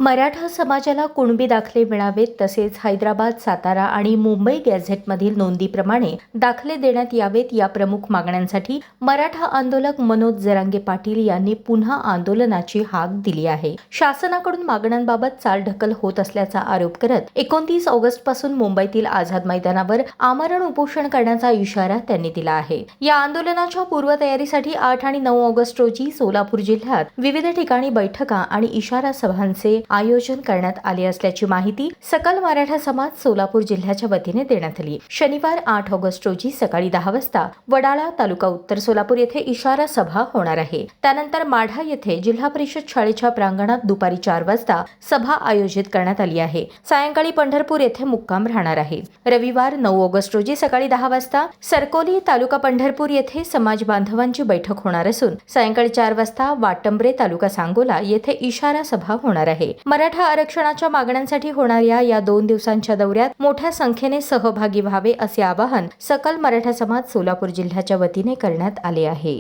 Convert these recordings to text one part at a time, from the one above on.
मराठा समाजाला कुणबी दाखले मिळावेत तसेच हैदराबाद, सातारा आणि मुंबई गॅझेटमधील नोंदीप्रमाणे दाखले देण्यात यावेत या प्रमुख मागण्यांसाठी मराठा आंदोलक मनोज जरांगे पाटील यांनी पुन्हा आंदोलनाची हाक दिली आहे. शासनाकडून मागण्यांबाबत चालढकल होत असल्याचा आरोप करत 29 ऑगस्टपासून मुंबईतील आझाद मैदानावर आमरण उपोषण करण्याचा इशारा त्यांनी दिला आहे. या आंदोलनाच्या पूर्वतयारीसाठी 8 आणि 9 ऑगस्ट रोजी सोलापूर जिल्ह्यात विविध ठिकाणी बैठका आणि इशारा सभांचे आयोजन करण्यात आले असल्याची माहिती सकल मराठा समाज सोलापूर जिल्ह्याच्या वतीने देण्यात आली. शनिवार 8 ऑगस्ट रोजी सकाळी 10 वाजता वडाळा तालुका उत्तर सोलापूर येथे इशारा सभा होणार आहे. त्यानंतर माढा येथे जिल्हा परिषद शाळेच्या प्रांगणात दुपारी 4 वाजता सभा आयोजित करण्यात आली आहे. सायंकाळी पंढरपूर येथे मुक्काम राहणार आहे. रविवार 9 ऑगस्ट रोजी सकाळी 10 वाजता सरकोली तालुका पंढरपूर येथे समाज बांधवांची बैठक होणार असून सायंकाळी 4 वाजता वाटंबरे तालुका सांगोला येथे इशारा सभा होणार आहे. मराठा आरक्षणाच्या मागण्यांसाठी होणाऱ्या या 2 दिवसांच्या दौऱ्यात मोठ्या संख्येने सहभागी व्हावे असे आवाहन सकल मराठा समाज सोलापूर जिल्ह्याच्या वतीने करण्यात आले आहे.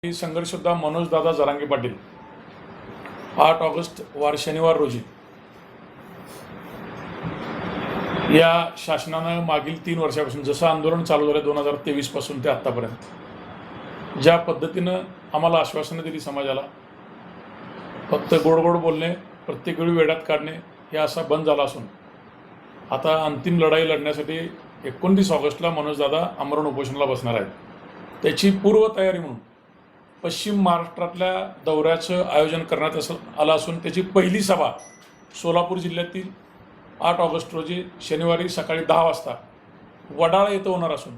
संघर्ष योद्धा मनोज दादा जरांगे पाटील 8 ऑगस्ट वार शनिवार रोजी या शासनानं मागील 3 वर्षापासून जसं आंदोलन चालू झालं 2023 पासून ते आतापर्यंत ज्या पद्धतीनं आम्हाला आश्वासनं दिली समाजाला, फक्त गोड गोड बोलणे, प्रत्येक वेळी वेड्यात काढणे हे असा बंद झाला असून आता अंतिम लढाई लढण्यासाठी 29 ऑगस्टला मनोजदादा आमरण उपोषणाला बसणार आहेत. त्याची पूर्वतयारी म्हणून पश्चिम महाराष्ट्रातल्या दौऱ्याचं आयोजन करण्यात आलं असून त्याची पहिली सभा सोलापूर जिल्ह्यातील 8 ऑगस्ट रोजी शनिवारी सकाळी 10 वाजता वडाळा येथे होणार असून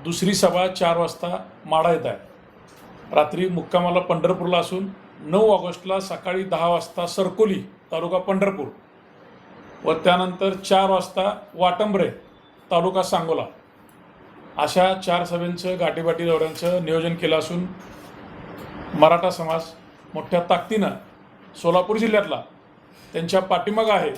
दुसरी सभा 4 वाजता माढा येत आहे. रात्री मुक्कामाला पंढरपूरला असून 9 ऑगस्टला सकाळी 10 वाजता सरकोली तालुका पंढरपूर व त्यानंतर 4 वाजता वाटंबरे तालुका सांगोला अशा 4 सभेंचं गाठीबाटी दौऱ्यांचं नियोजन केलं असून मराठा समाज मोठ्या ताकदीनं सोलापूर जिल्ह्यातला त्यांच्या पाठीमागं आहे.